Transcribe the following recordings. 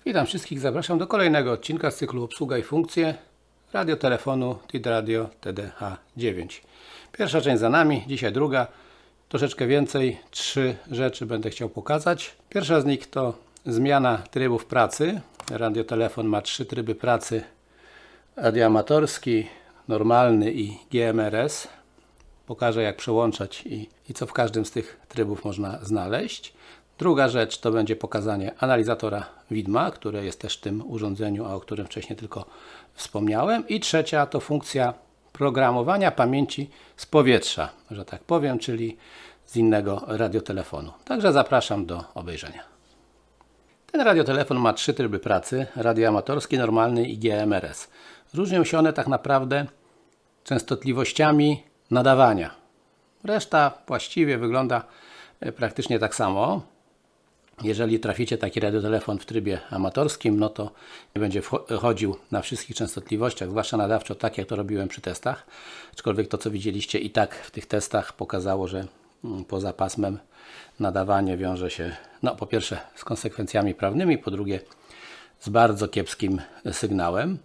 Witam wszystkich, zapraszam do kolejnego odcinka z cyklu Obsługa i funkcje radiotelefonu TID Radio TDH9. Pierwsza część za nami, dzisiaj druga, troszeczkę więcej, 3 rzeczy będę chciał pokazać. Pierwsza z nich to zmiana trybów pracy. Radiotelefon ma 3 tryby pracy: radioamatorski, normalny i GMRS. Pokażę, jak przełączać i co w każdym z tych trybów można znaleźć. Druga rzecz to będzie pokazanie analizatora widma, które jest też w tym urządzeniu, a o którym wcześniej tylko wspomniałem. I trzecia to funkcja programowania pamięci z powietrza, że tak powiem, czyli z innego radiotelefonu. Także zapraszam do obejrzenia. Ten radiotelefon ma 3 tryby pracy: radioamatorski, normalny i GMRS. Różnią się one tak naprawdę częstotliwościami nadawania. Reszta właściwie wygląda praktycznie tak samo. Jeżeli traficie taki radiotelefon w trybie amatorskim, no to nie będzie chodził na wszystkich częstotliwościach, zwłaszcza nadawczo, tak jak to robiłem przy testach. Aczkolwiek to, co widzieliście, i tak w tych testach pokazało, że poza pasmem nadawanie wiąże się, no po pierwsze z konsekwencjami prawnymi, po drugie z bardzo kiepskim sygnałem.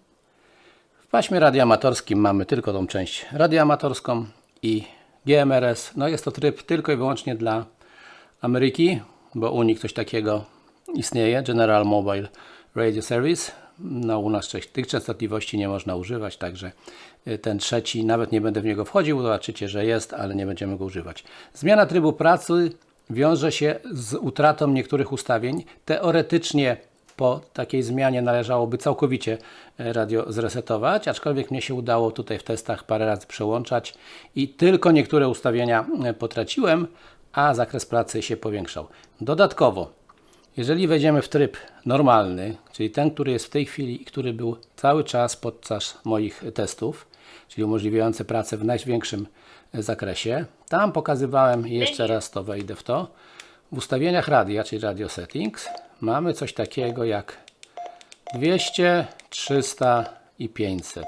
W paśmie radioamatorskim mamy tylko tą część radioamatorską i GMRS. No jest to tryb tylko i wyłącznie dla Ameryki, bo u nich coś takiego istnieje, General Mobile Radio Service. No u nas tych częstotliwości nie można używać, także ten trzeci nawet nie będę w niego wchodził, zobaczycie, że jest, ale nie będziemy go używać. Zmiana trybu pracy wiąże się z utratą niektórych ustawień. Teoretycznie po takiej zmianie należałoby całkowicie radio zresetować, aczkolwiek mnie się udało tutaj w testach parę razy przełączać i tylko niektóre ustawienia potraciłem, a zakres pracy się powiększał. Dodatkowo, jeżeli wejdziemy w tryb normalny, czyli ten, który jest w tej chwili i który był cały czas podczas moich testów, czyli umożliwiający pracę w największym zakresie, tam pokazywałem, jeszcze raz to wejdę w to, w ustawieniach radia, czyli radio settings, mamy coś takiego jak 200, 300 i 500.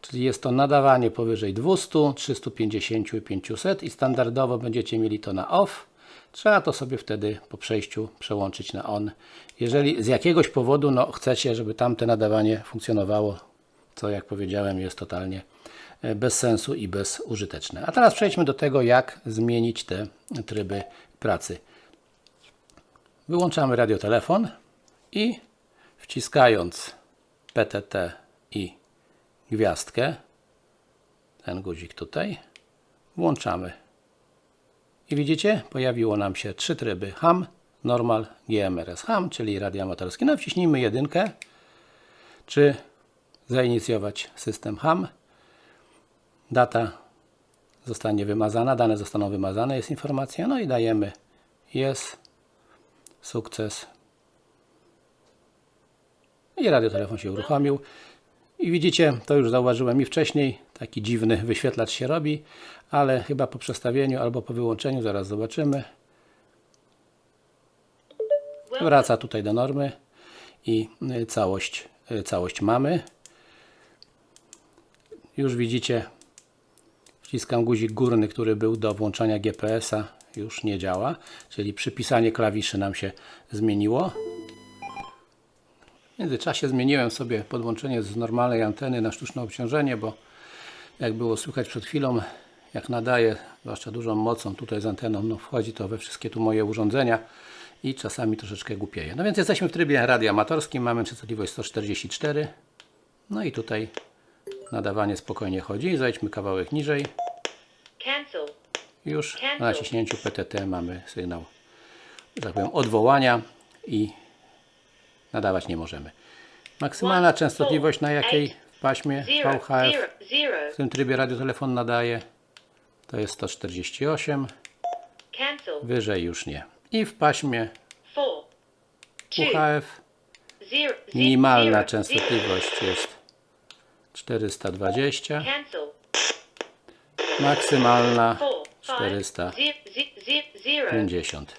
Czyli jest to nadawanie powyżej 200, 350 i 500 i standardowo będziecie mieli to na off. Trzeba to sobie wtedy po przejściu przełączyć na on. Jeżeli z jakiegoś powodu chcecie, żeby tamte nadawanie funkcjonowało, co jak powiedziałem jest totalnie bez sensu i bezużyteczne. A teraz przejdźmy do tego, jak zmienić te tryby pracy. Wyłączamy radiotelefon i wciskając PTT i gwiazdkę, ten guzik tutaj, włączamy. I widzicie, pojawiło nam się 3 tryby: ham, normal, GMRS. Ham, czyli radioamatorski. No wciśnijmy jedynkę, czy zainicjować system ham. Data zostanie wymazana, dane zostaną wymazane, jest informacja. No i dajemy yes, sukces. I radiotelefon się uruchomił. I widzicie, to już zauważyłem i wcześniej, taki dziwny wyświetlacz się robi, ale chyba po przestawieniu albo po wyłączeniu, zaraz zobaczymy, wraca tutaj do normy i całość mamy. Już widzicie, wciskam guzik górny, który był do włączania GPS-a, już nie działa, czyli przypisanie klawiszy nam się zmieniło. W międzyczasie zmieniłem sobie podłączenie z normalnej anteny na sztuczne obciążenie, bo jak było słychać przed chwilą, jak nadaję, zwłaszcza dużą mocą tutaj z anteną, wchodzi to we wszystkie tu moje urządzenia i czasami troszeczkę głupieje. No więc jesteśmy w trybie radioamatorskim, mamy częstotliwość 144. No i tutaj nadawanie spokojnie chodzi. Zejdźmy kawałek niżej. Już na naciśnięciu PTT mamy sygnał, że tak powiem, odwołania i nadawać nie możemy. Maksymalna częstotliwość, na jakiej w paśmie VHF w tym trybie radiotelefon nadaje, to jest 148. Wyżej już nie. I w paśmie UHF minimalna częstotliwość jest 420. Maksymalna 450.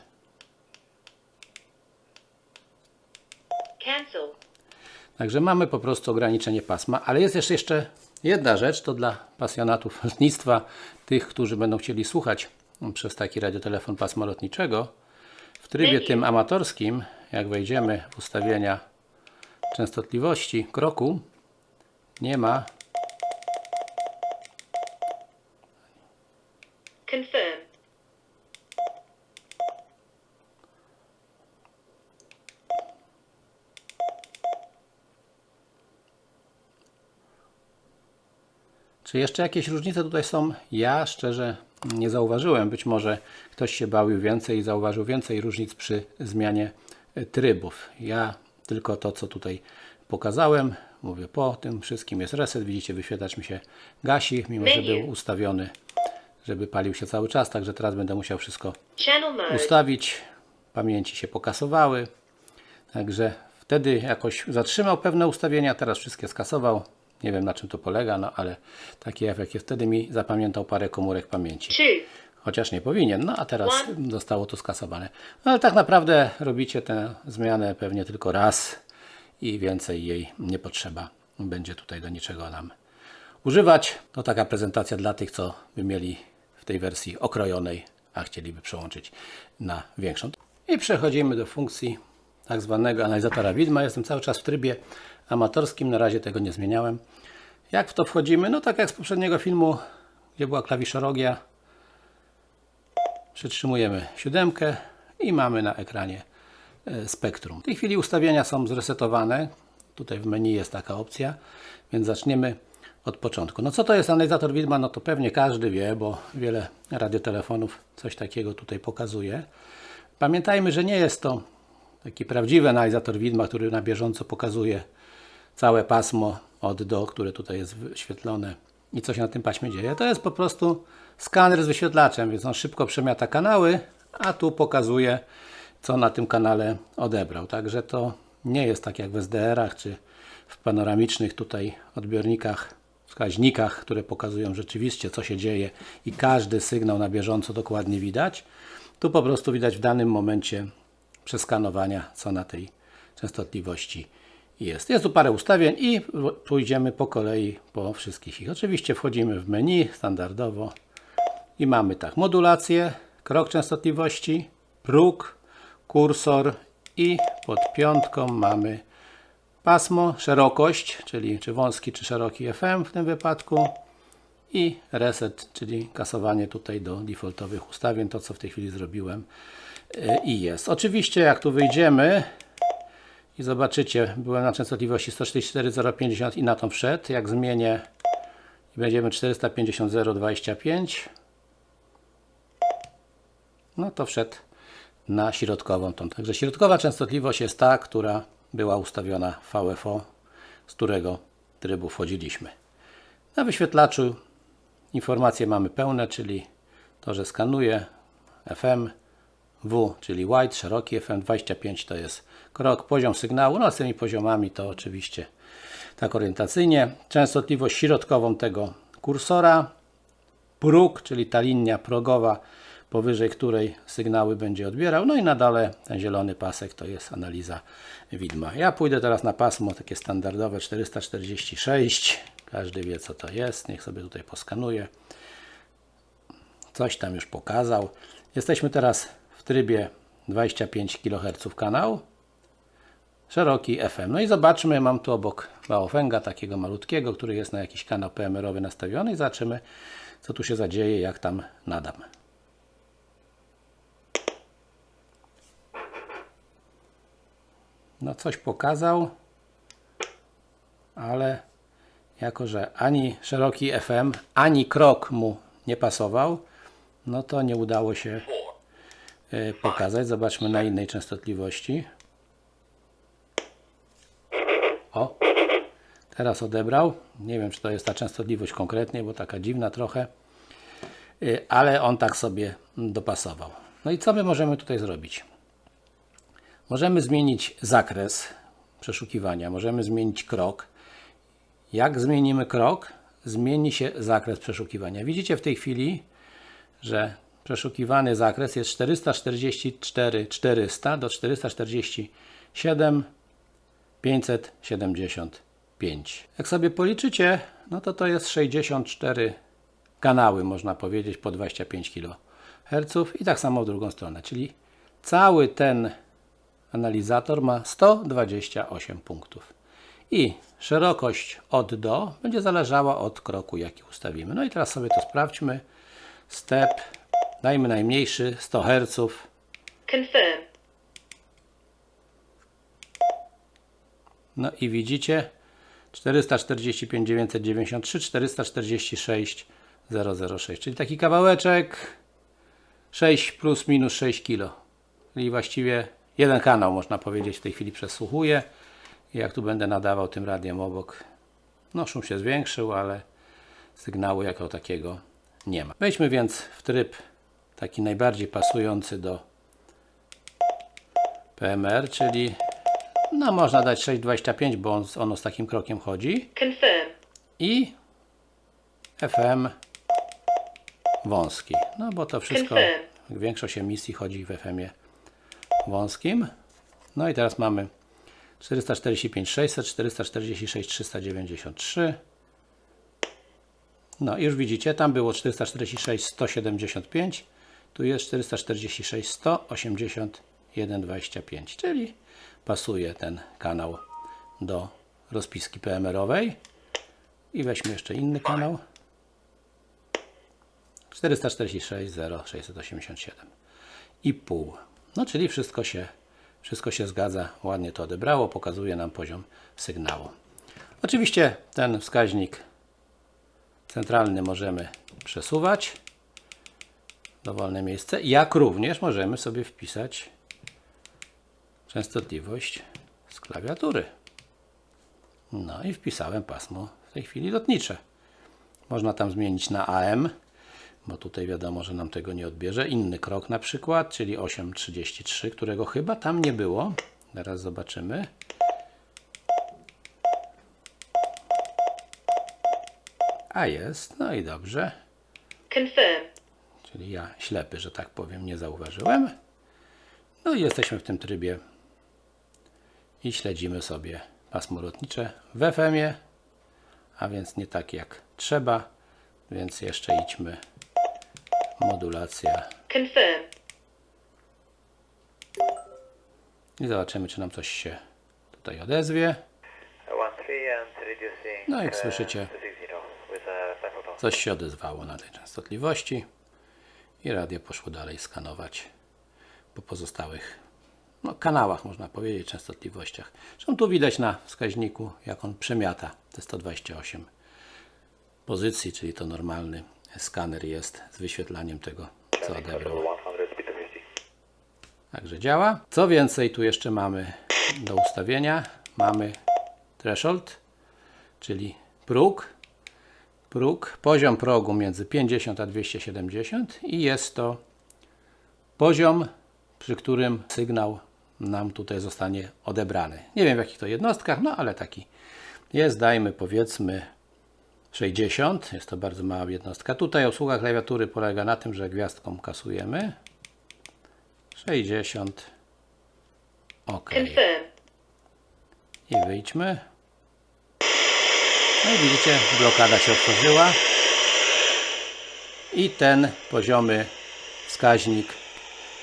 Także mamy po prostu ograniczenie pasma, ale jest jeszcze jedna rzecz, to dla pasjonatów lotnictwa, tych, którzy będą chcieli słuchać przez taki radiotelefon pasma lotniczego. W trybie tym amatorskim, jak wejdziemy w ustawienia częstotliwości kroku nie ma Confirm. Czy jeszcze jakieś różnice tutaj są? Ja szczerze nie zauważyłem. Być może ktoś się bawił więcej i zauważył więcej różnic przy zmianie trybów. Ja tylko to, co tutaj pokazałem. Mówię, po tym wszystkim jest reset. Widzicie, wyświetlacz mi się gasi, mimo że był ustawiony, żeby palił się cały czas. Także teraz będę musiał wszystko ustawić. Pamięci się pokasowały. Także wtedy jakoś zatrzymał pewne ustawienia. Teraz wszystkie skasował. Nie wiem, na czym to polega, no ale taki efekt jest. Wtedy mi zapamiętał parę komórek pamięci. Chociaż nie powinien, no a teraz zostało to skasowane. No ale tak naprawdę robicie tę zmianę pewnie tylko raz i więcej jej nie potrzeba. Będzie tutaj do niczego nam używać. To taka prezentacja dla tych, co by mieli w tej wersji okrojonej, a chcieliby przełączyć na większą. I przechodzimy do funkcji tak zwanego analizatora widma. Jestem cały czas w trybie amatorskim, na razie tego nie zmieniałem. Jak w to wchodzimy? No tak jak z poprzedniego filmu, gdzie była klawiszorogia. Przytrzymujemy 7 i mamy na ekranie spektrum. W tej chwili ustawienia są zresetowane. Tutaj w menu jest taka opcja, więc zaczniemy od początku. No co to jest analizator widma? No to pewnie każdy wie, bo wiele radiotelefonów coś takiego tutaj pokazuje. Pamiętajmy, że nie jest to taki prawdziwy analizator widma, który na bieżąco pokazuje całe pasmo od do, które tutaj jest wyświetlone i co się na tym paśmie dzieje. To jest po prostu skaner z wyświetlaczem, więc on szybko przemiata kanały, a tu pokazuje, co na tym kanale odebrał. Także to nie jest tak jak w SDR-ach czy w panoramicznych tutaj odbiornikach, wskaźnikach, które pokazują rzeczywiście, co się dzieje i każdy sygnał na bieżąco dokładnie widać. Tu po prostu widać w danym momencie przeskanowania, co na tej częstotliwości jest. Jest tu parę ustawień i pójdziemy po kolei po wszystkich ich. Oczywiście wchodzimy w menu standardowo i mamy tak, modulację, krok częstotliwości, próg, kursor i pod piątką mamy pasmo, szerokość, czyli czy wąski, czy szeroki FM w tym wypadku i reset, czyli kasowanie tutaj do defaultowych ustawień, to co w tej chwili zrobiłem i jest. Oczywiście jak tu wyjdziemy i zobaczycie, byłem na częstotliwości 144,050 i na tą wszedł. Jak zmienię i będziemy 450,025, no to wszedł na środkową tą. Także środkowa częstotliwość jest ta, która była ustawiona w VFO, z którego trybu wchodziliśmy. Na wyświetlaczu informacje mamy pełne, czyli to, że skanuje FM, W, czyli wide, szeroki FM, 25 to jest krok, poziom sygnału, no z tymi poziomami to oczywiście tak orientacyjnie. Częstotliwość środkową tego kursora, próg, czyli ta linia progowa, powyżej której sygnały będzie odbierał, no i na dole ten zielony pasek to jest analiza widma. Ja pójdę teraz na pasmo takie standardowe 446, każdy wie co to jest, niech sobie tutaj poskanuje. Coś tam już pokazał. Jesteśmy teraz w trybie 25 kHz kanał, szeroki FM. No i zobaczmy, mam tu obok Baofenga takiego malutkiego, który jest na jakiś kanał PMR-owy nastawiony i zobaczymy, co tu się zadzieje, jak tam nadam. No coś pokazał, ale jako że ani szeroki FM, ani krok mu nie pasował, no to nie udało się pokazać. Zobaczmy na innej częstotliwości. O, teraz odebrał. Nie wiem, czy to jest ta częstotliwość konkretnie, bo taka dziwna trochę, ale on tak sobie dopasował. No i co my możemy tutaj zrobić? Możemy zmienić zakres przeszukiwania, możemy zmienić krok. Jak zmienimy krok, zmieni się zakres przeszukiwania. Widzicie w tej chwili, że przeszukiwany zakres jest 444 400 do 447 575. Jak sobie policzycie, no to jest 64 kanały, można powiedzieć, po 25 kHz i tak samo w drugą stronę, czyli cały ten analizator ma 128 punktów. I szerokość od do będzie zależała od kroku, jaki ustawimy. No i teraz sobie to sprawdźmy. Step, dajmy najmniejszy, 100 Hz. Confirm. No i widzicie 445 993, 446 006, czyli taki kawałeczek 6 plus minus 6 kg. Czyli właściwie jeden kanał, można powiedzieć, w tej chwili przesłuchuje. I jak tu będę nadawał tym radiem obok, no szum się zwiększył, ale sygnału jako takiego nie ma. Wejdźmy więc w tryb taki najbardziej pasujący do PMR, czyli no można dać 625, bo ono z takim krokiem chodzi. Confirm. I FM wąski. No bo to wszystko, Confirm. większość emisji chodzi w FM-ie wąskim. No i teraz mamy 445 600, 446 393. No i już widzicie, tam było 446 175, tu jest 446 181 25, czyli pasuje ten kanał do rozpiski PMR-owej. I weźmy jeszcze inny kanał. 446 0687 i pół. No czyli wszystko się zgadza, ładnie to odebrało, pokazuje nam poziom sygnału. Oczywiście ten wskaźnik centralny możemy przesuwać w dowolne miejsce, jak również możemy sobie wpisać częstotliwość z klawiatury. No i wpisałem pasmo w tej chwili lotnicze. Można tam zmienić na AM, bo tutaj wiadomo, że nam tego nie odbierze. Inny krok na przykład, czyli 833, którego chyba tam nie było. Teraz zobaczymy. A jest, no i dobrze. Confirm. Czyli ja ślepy, że tak powiem, nie zauważyłem. No i jesteśmy w tym trybie i śledzimy sobie pasmo lotnicze w FM-ie, a więc nie tak jak trzeba, więc jeszcze idźmy. Modulacja. Confirm. I zobaczymy, czy nam coś się tutaj odezwie. No jak słyszycie, coś się odezwało na tej częstotliwości i radio poszło dalej skanować po pozostałych kanałach, można powiedzieć, częstotliwościach. Zresztą tu widać na wskaźniku, jak on przemiata te 128 pozycji, czyli to normalny skaner jest z wyświetlaniem tego, co odebrał. Także działa. Co więcej, tu jeszcze mamy do ustawienia. Mamy threshold, czyli próg, poziom progu między 50 a 270 i jest to poziom, przy którym sygnał nam tutaj zostanie odebrany. Nie wiem w jakich to jednostkach, no ale taki jest. Dajmy powiedzmy 60, jest to bardzo mała jednostka. Tutaj obsługa klawiatury polega na tym, że gwiazdką kasujemy. 60. OK. Confirm. I wyjdźmy. No i widzicie, blokada się otworzyła. I ten poziomy wskaźnik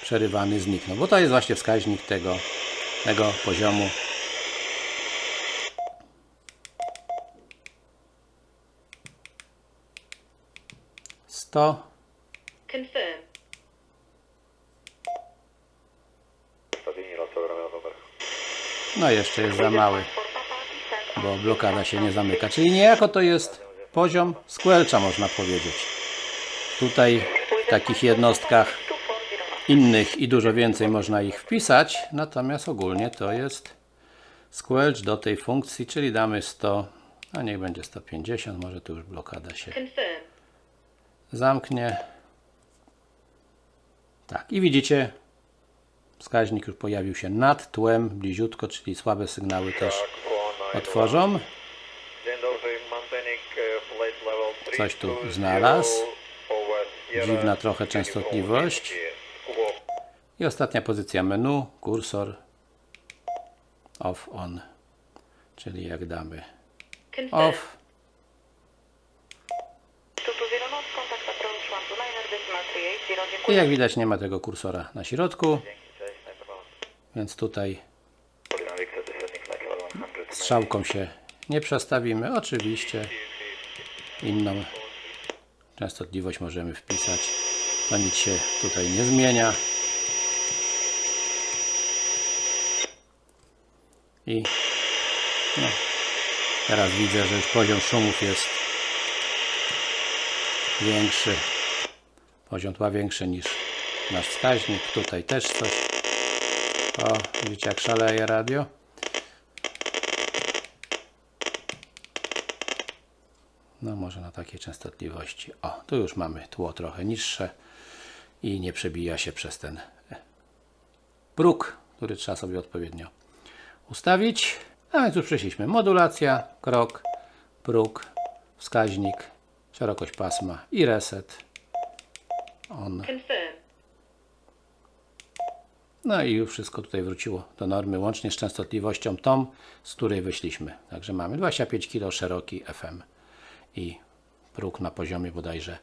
przerywany zniknął. Bo to jest właśnie wskaźnik tego poziomu. Confirm. No jeszcze jest za mały, bo blokada się nie zamyka. Czyli niejako to jest poziom squelcha, można powiedzieć. Tutaj w takich jednostkach innych i dużo więcej można ich wpisać, natomiast ogólnie to jest squelch do tej funkcji, czyli damy 100, a niech będzie 150, może tu już blokada się Confirm. zamknie. Tak, i widzicie, wskaźnik już pojawił się nad tłem, bliziutko, czyli słabe sygnały też otworzą. Coś tu znalazł. Dziwna trochę częstotliwość. I ostatnia pozycja menu, kursor off, on. Czyli jak damy Confirm. off, i jak widać nie ma tego kursora na środku, więc tutaj strzałką się nie przestawimy. Oczywiście inną częstotliwość możemy wpisać. To nic się tutaj nie zmienia. I no, teraz widzę, że już poziom szumów jest większy. Poziom tła większy niż nasz wskaźnik. Tutaj też coś. O, widzicie jak szaleje radio? No może na takiej częstotliwości. O, tu już mamy tło trochę niższe i nie przebija się przez ten próg, który trzeba sobie odpowiednio ustawić. A więc już przeszliśmy. Modulacja, krok, próg, wskaźnik, szerokość pasma i reset. On. Confirm. No i już wszystko tutaj wróciło do normy, łącznie z częstotliwością tą, z której wyszliśmy. Także mamy 25 kg szeroki FM i próg na poziomie bodajże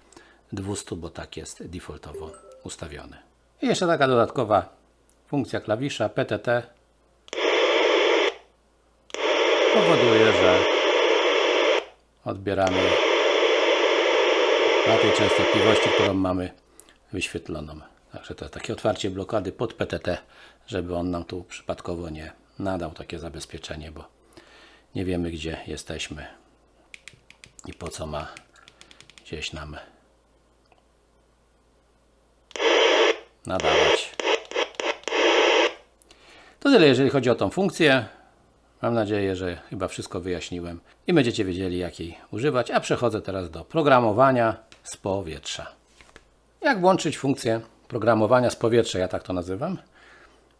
200, bo tak jest defaultowo ustawiony. I jeszcze taka dodatkowa funkcja klawisza PTT powoduje, że odbieramy na tej częstotliwości, którą mamy wyświetloną. Także to jest takie otwarcie blokady pod PTT, żeby on nam tu przypadkowo nie nadał takie zabezpieczenie, bo nie wiemy gdzie jesteśmy i po co ma gdzieś nam nadawać. To tyle jeżeli chodzi o tą funkcję. Mam nadzieję, że chyba wszystko wyjaśniłem i będziecie wiedzieli jak jej używać. A przechodzę teraz do programowania z powietrza. Jak włączyć funkcję programowania z powietrza, ja tak to nazywam.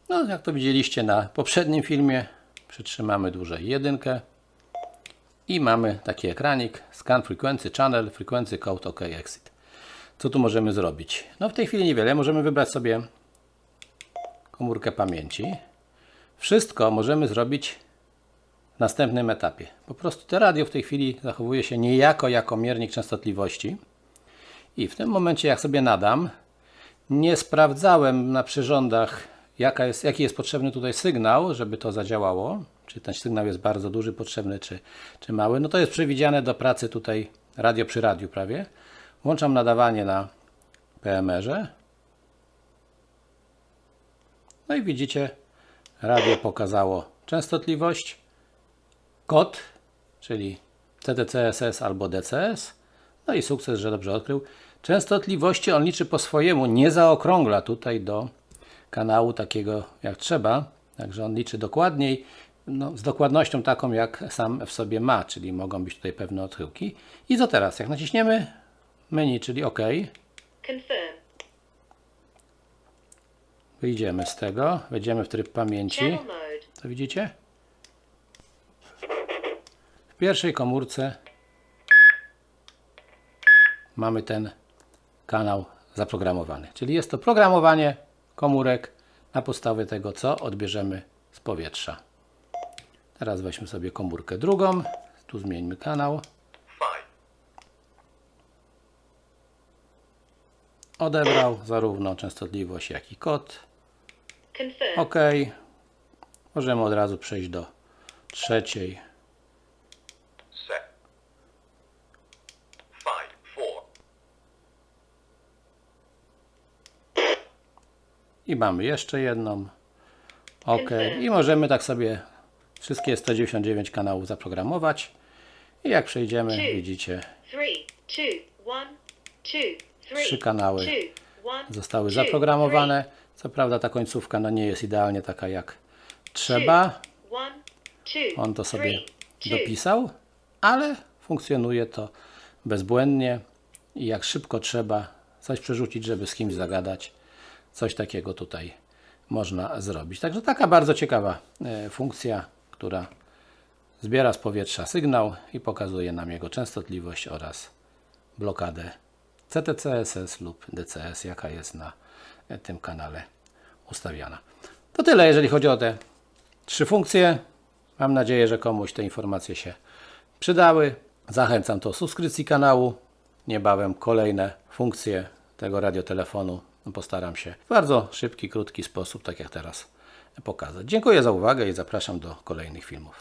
No, jak to widzieliście na poprzednim filmie, przytrzymamy dłużej jedynkę i mamy taki ekranik Scan Frequency Channel, Frequency Code OK Exit. Co tu możemy zrobić? No w tej chwili niewiele, możemy wybrać sobie komórkę pamięci. Wszystko możemy zrobić w następnym etapie. Po prostu to radio w tej chwili zachowuje się niejako jako miernik częstotliwości i w tym momencie jak sobie nadam, nie sprawdzałem na przyrządach jaki jest potrzebny tutaj sygnał, żeby to zadziałało. Czy ten sygnał jest bardzo duży, potrzebny, czy mały. No to jest przewidziane do pracy tutaj radio przy radiu prawie. Włączam nadawanie na PMR-ze. No i widzicie, radio pokazało częstotliwość, kod, czyli CTCSS albo DCS. No i sukces, że dobrze odkrył. Częstotliwości on liczy po swojemu, nie zaokrągla tutaj do kanału takiego jak trzeba. Także on liczy dokładniej, no, z dokładnością taką jak sam w sobie ma, czyli mogą być tutaj pewne odchyłki. I co teraz? Jak naciśniemy menu, czyli OK, Confirm. wyjdziemy z tego, wejdziemy w tryb pamięci, Channel mode. to widzicie? W pierwszej komórce mamy ten kanał zaprogramowany. Czyli jest to programowanie komórek na podstawie tego, co odbierzemy z powietrza. Teraz weźmy sobie komórkę drugą. Tu zmieńmy kanał. Odebrał zarówno częstotliwość, jak i kod. Confirm. OK. Możemy od razu przejść do trzeciej. Set. 5, 4. I mamy jeszcze jedną. OK. I możemy tak sobie wszystkie 199 kanałów zaprogramować. I jak przejdziemy, widzicie, 3, 2, 1, 2, 3, trzy kanały 2, 1, zostały 2, zaprogramowane. Co prawda ta końcówka no nie jest idealnie taka jak trzeba. 3, 1, 2, On to sobie 3, dopisał, ale funkcjonuje to bezbłędnie i jak szybko trzeba coś przerzucić, żeby z kimś zagadać, coś takiego tutaj można zrobić. Także taka bardzo ciekawa funkcja, która zbiera z powietrza sygnał i pokazuje nam jego częstotliwość oraz blokadę CTCSS lub DCS, jaka jest na tym kanale ustawiana. To tyle, jeżeli chodzi o te trzy funkcje. Mam nadzieję, że komuś te informacje się przydały. Zachęcam do subskrypcji kanału. Niebawem kolejne funkcje tego radiotelefonu postaram się w bardzo szybki, krótki sposób, tak jak teraz, pokazać. Dziękuję za uwagę i zapraszam do kolejnych filmów.